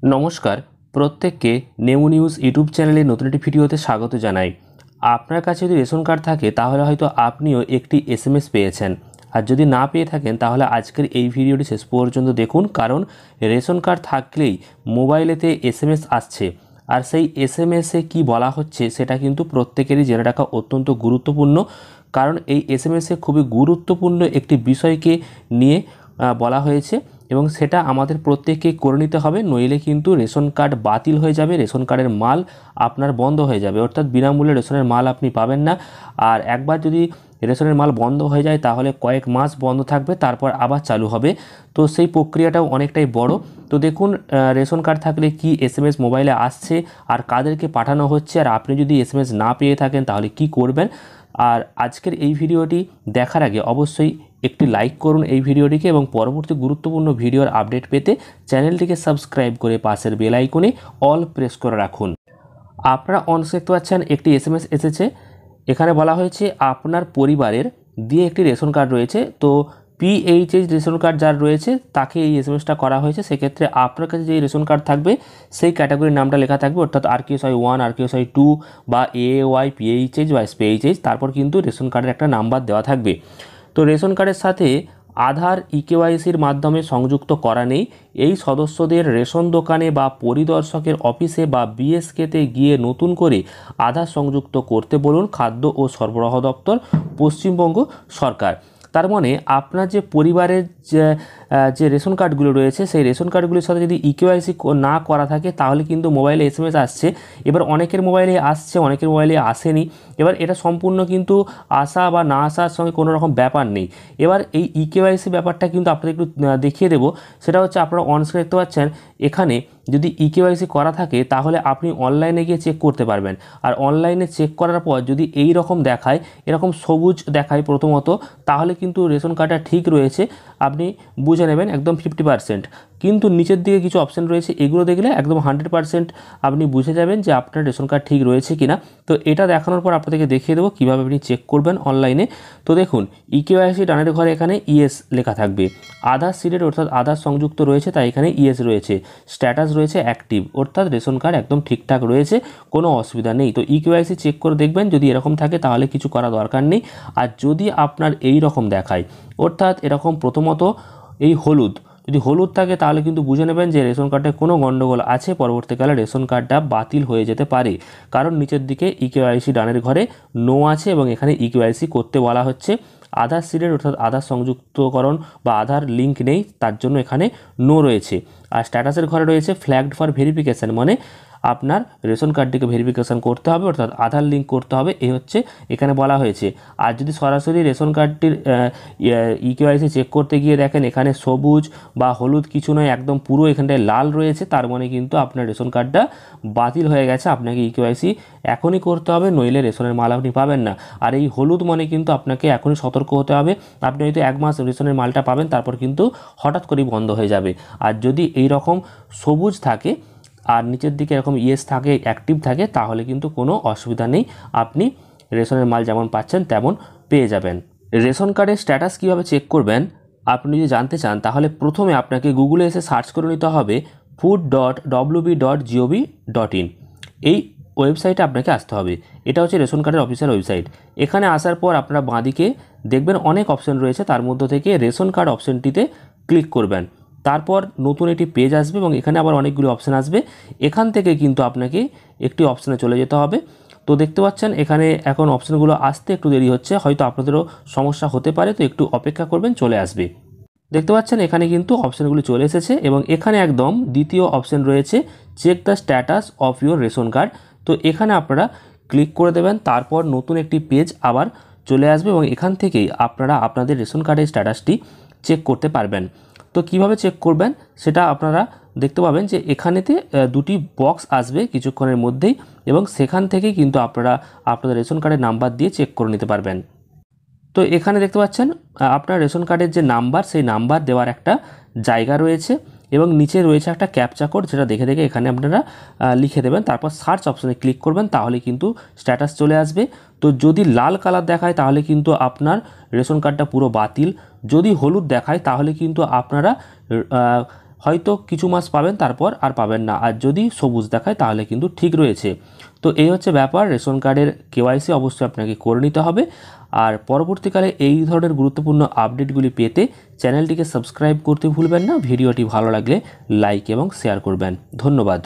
নমস্কার, প্রত্যেককে নেউ news YouTube চ্যানেলে নতুন একটি ভিডিওতে স্বাগত জানাই। আপনার কাছে যদি রেশন কার্ড থাকে তাহলে হয়তো আপনিও একটি এসএমএস পেয়েছেন, আর যদি না পেয়ে থাকেন তাহলে আজকের এই ভিডিওটি শেষ পর্যন্ত দেখুন, কারণ রেশন কার্ড থাকলেই মোবাইলেতে এসএমএস আসছে, আর সেই এসএমএসে কি বলা হচ্ছে সেটা কিন্তু প্রত্যেকেরই জেনে রাখা অত্যন্ত গুরুত্বপূর্ণ। কারণ এই এসএমএসে খুবই গুরুত্বপূর্ণ একটি বিষয়কে নিয়ে বলা হয়েছে এবং সেটা আমাদের প্রত্যেককে করে নিতে হবে, নইলে কিন্তু রেশন কার্ড বাতিল হয়ে যাবে, রেশন কার্ডের মাল আপনার বন্ধ হয়ে যাবে, অর্থাৎ বিনামূল্যে রেশনের মাল আপনি পাবেন না। আর একবার যদি রেশনের মাল বন্ধ হয়ে যায় তাহলে কয়েক মাস বন্ধ থাকবে, তারপর আবার চালু হবে। তো সেই প্রক্রিয়াটাও অনেকটাই বড়। তো দেখুন রেশন কার্ড থাকলে কি এসএমএস মোবাইলে আসছে আর কাদেরকে পাঠানো হচ্ছে, আর আপনি যদি এসএমএস না পেয়ে থাকেন তাহলে কি করবেন। আর আজকের এই ভিডিওটি দেখার আগে অবশ্যই একটি লাইক করুন এই ভিডিওটিকে, এবং পরবর্তী গুরুত্বপূর্ণ ভিডিওর আপডেট পেতে চ্যানেলটিকে সাবস্ক্রাইব করে পাশের বেল আইকনে অল প্রেস করে রাখুন। আপনারা অনস্ক্রিনে দেখতে পাচ্ছেন একটি এসএমএস এসেছে। এখানে বলা হয়েছে আপনার পরিবারের দিয়ে একটি রেশন কার্ড রয়েছে, তো পিএইচএইচ রেশন কার্ড যার রয়েছে তাকে এই এসএমএসটা করা হয়েছে। সেক্ষেত্রে আপনার কাছে যে রেশন কার্ড থাকবে সেই ক্যাটাগরির নামটা লেখা থাকবে, অর্থাৎ RQSI 1, RQSI 2 বা AAY, PHH বা SPHH, তারপর কিন্তু রেশন কার্ডের একটা নাম্বার দেওয়া থাকবে। তো রেশন কার্ডের সাথে আধার ইকেওয়াইসির মাধ্যমে সংযুক্ত করা নেই। এই সদস্যদের রেশন দোকানে বা পরিদর্শকের অফিসে বা বিএসকেতে গিয়ে নতুন করে আধার সংযুক্ত করতে বলুন খাদ্য ও সরবরাহ দপ্তর, পশ্চিমবঙ্গ সরকার। তার মানে আপনার যে পরিবারের যে রেশন কার্ডগুলো রয়েছে সেই রেশন কার্ডগুলির সাথে যদি ইকেওয়াইসি না করা থাকে তাহলে কিন্তু মোবাইলে এসএমএস আসছে। এবার অনেকের মোবাইলে আসছে, অনেকের মোবাইলে আসেনি। এবার এটা সম্পূর্ণ কিন্তু আসা বা না আসার সঙ্গে কোনো রকম ব্যাপার নেই। এবার এই ইকেওয়াইসি ব্যাপারটা কিন্তু আপনাদের একটু দেখিয়ে দেবো। সেটা হচ্ছে আপনারা অনস্ক্রিনে দেখতে পাচ্ছেন, এখানে যদি ইকেওয়াইসি করা থাকে তাহলে আপনি অনলাইনে গিয়ে চেক করতে পারবেন। আর অনলাইনে চেক করার পর যদি এই রকম দেখায়, এরকম সবুজ দেখায় প্রথমত, তাহলে কিন্তু রেশন কার্ডটা ঠিক রয়েছে, আপনি বুঝে নেবেন একদম 50%। কিন্তু নিচের দিকে কিছু অপশান রয়েছে, এগুলো দেখলে একদম 100% আপনি বুঝে যাবেন যে আপনার রেশন কার্ড ঠিক রয়েছে কিনা। তো এটা দেখানোর পর আপনাদেরকে দেখিয়ে দেবো কীভাবে আপনি চেক করবেন অনলাইনে। তো দেখুন ইকেওয়াইসি ডানের ঘরে এখানে ইএস লেখা থাকবে, আধার সিডেড অর্থাৎ আধার সংযুক্ত রয়েছে তাই এখানে ইএস রয়েছে, স্ট্যাটাস রয়েছে অ্যাক্টিভ অর্থাৎ রেশন কার্ড একদম ঠিকঠাক রয়েছে, কোনো অসুবিধা নেই। তো ইকেওয়াইসি চেক করে দেখবেন, যদি এরকম থাকে তাহলে কিছু করা দরকার নেই। আর যদি আপনার এই রকম দেখায়, অর্থাৎ এরকম প্রথমত এই হলুদ, যদি হলুদ থাকে তাহলে কিন্তু বুঝে নেবেন যে রেশন কার্ডে কোনো গণ্ডগোল আছে, পরবর্তীকালে রেশন কার্ডটা বাতিল হয়ে যেতে পারে। কারণ নিচের দিকে ইকেওয়াইসি ডানের ঘরে নো আছে এবং এখানে ইকেওয়াইসি করতে বলা হচ্ছে। আধার সিডেড অর্থাৎ আধার সংযুক্তকরণ বা আধার লিঙ্ক নেই, তার জন্য এখানে নো রয়েছে। আর স্ট্যাটাসের ঘরে রয়েছে ফ্ল্যাগড ফর ভেরিফিকেশান, মানে আপনার রেশন কার্ডটিকে ভেরিফিকেশান করতে হবে অর্থাৎ আধার লিঙ্ক করতে হবে, এই হচ্ছে এখানে বলা হয়েছে। আর যদি সরাসরি রেশন কার্ডটির ইকেওয়াইসি চেক করতে গিয়ে দেখেন এখানে সবুজ বা হলুদ কিছু নয়, একদম পুরো এখানটায় লাল রয়েছে, তার মানে কিন্তু আপনার রেশন কার্ডটা বাতিল হয়ে গেছে, আপনাকে ইকেওয়াইসি এখনই করতে হবে, নইলে রেশনের মাল আপনি পাবেন না। আর এই হলুদ মানে কিন্তু আপনাকে এখনই সতর্ক হতে হবে, আপনি হয়তো 1 মাস রেশনের মালটা পাবেন, তারপর কিন্তু হঠাৎ করেই বন্ধ হয়ে যাবে। আর যদি এই রকম সবুজ থাকে আর নিচের দিকে এরকম ইয়েস থাকে, অ্যাক্টিভ থাকে, তাহলে কিন্তু কোনো অসুবিধা নেই, আপনি রেশনের মাল যেমন পাচ্ছেন তেমন পেয়ে যাবেন। রেশন কার্ডের স্ট্যাটাস কীভাবে চেক করবেন আপনি যদি জানতে চান, তাহলে প্রথমে আপনাকে গুগলে এসে সার্চ করে নিতে হবে food.wb.gov.in। এই ওয়েবসাইটে আপনাকে আসতে হবে। এটা হচ্ছে রেশন কার্ডের অফিসিয়াল ওয়েবসাইট। এখানে আসার পর আপনারা বাঁদিকে দেখবেন অনেক অপশান রয়েছে, তার মধ্যে থেকে রেশন কার্ড অপশানটিতে ক্লিক করবেন। তারপর নতুন একটি পেজ আসবে এবং এখানে আবার অনেকগুলো অপশান আসবে। এখান থেকে কিন্তু আপনাকে একটি অপশানে চলে যেতে হবে। তো দেখতে পাচ্ছেন এখানে এখন অপশানগুলো আসতে একটু দেরি হচ্ছে, হয়তো আপনাদেরও সমস্যা হতে পারে, তো একটু অপেক্ষা করবেন, চলে আসবে। দেখতে পাচ্ছেন এখানে কিন্তু অপশানগুলি চলে এসেছে এবং এখানে একদম দ্বিতীয় অপশান রয়েছে check the status of your ration card. তো এখানে আপনারা ক্লিক করে দেবেন, তারপর নতুন একটি পেজ আবার চলে আসবে এবং এখান থেকেই আপনারা আপনাদের রেশন কার্ডের স্ট্যাটাসটি চেক করতে পারবেন। তো কিভাবে চেক করবেন সেটা আপনারা দেখতে পাবেন যে এখানেতে দুটি বক্স আসবে কিছুক্ষণের মধ্যেই, এবং সেখান থেকেই কিন্তু আপনারা আপনাদের রেশন কার্ডের নাম্বার দিয়ে চেক করে নিতে পারবেন। তো এখানে দেখতে পাচ্ছেন আপনার রেশন কার্ডের যে নাম্বার, সেই নাম্বার দেওয়ার একটা জায়গা রয়েছে এবং নিচে রয়েছে একটা ক্যাপচা কোড, যেটা দেখে দেখে এখানে আপনারা লিখে দেবেন, তারপর সার্চ অপশানে ক্লিক করবেন, তাহলে কিন্তু স্ট্যাটাস চলে আসবে। তো যদি লাল কালার দেখায় তাহলে কিন্তু আপনার রেশন কার্ডটা পুরো বাতিল, যদি হলুদ দেখায় তাহলে কিন্তু আপনারা হয়তো কিছু মাস পাবেন, তারপর আর পাবেন না। আর যদি সবুজ দেখায় তাহলে কিন্তু ঠিক রয়েছে। তো এই হচ্ছে ব্যাপার। রেশন কার্ডের কেওয়াইসি অবশ্যই আপনাকে করে নিতে হবে। আর পরবর্তীকালে এই ধরনের গুরুত্বপূর্ণ আপডেটগুলি পেতে চ্যানেলটিকে সাবস্ক্রাইব করতে ভুলবেন না। ভিডিওটি ভালো লাগলে লাইক এবং শেয়ার করবেন। ধন্যবাদ।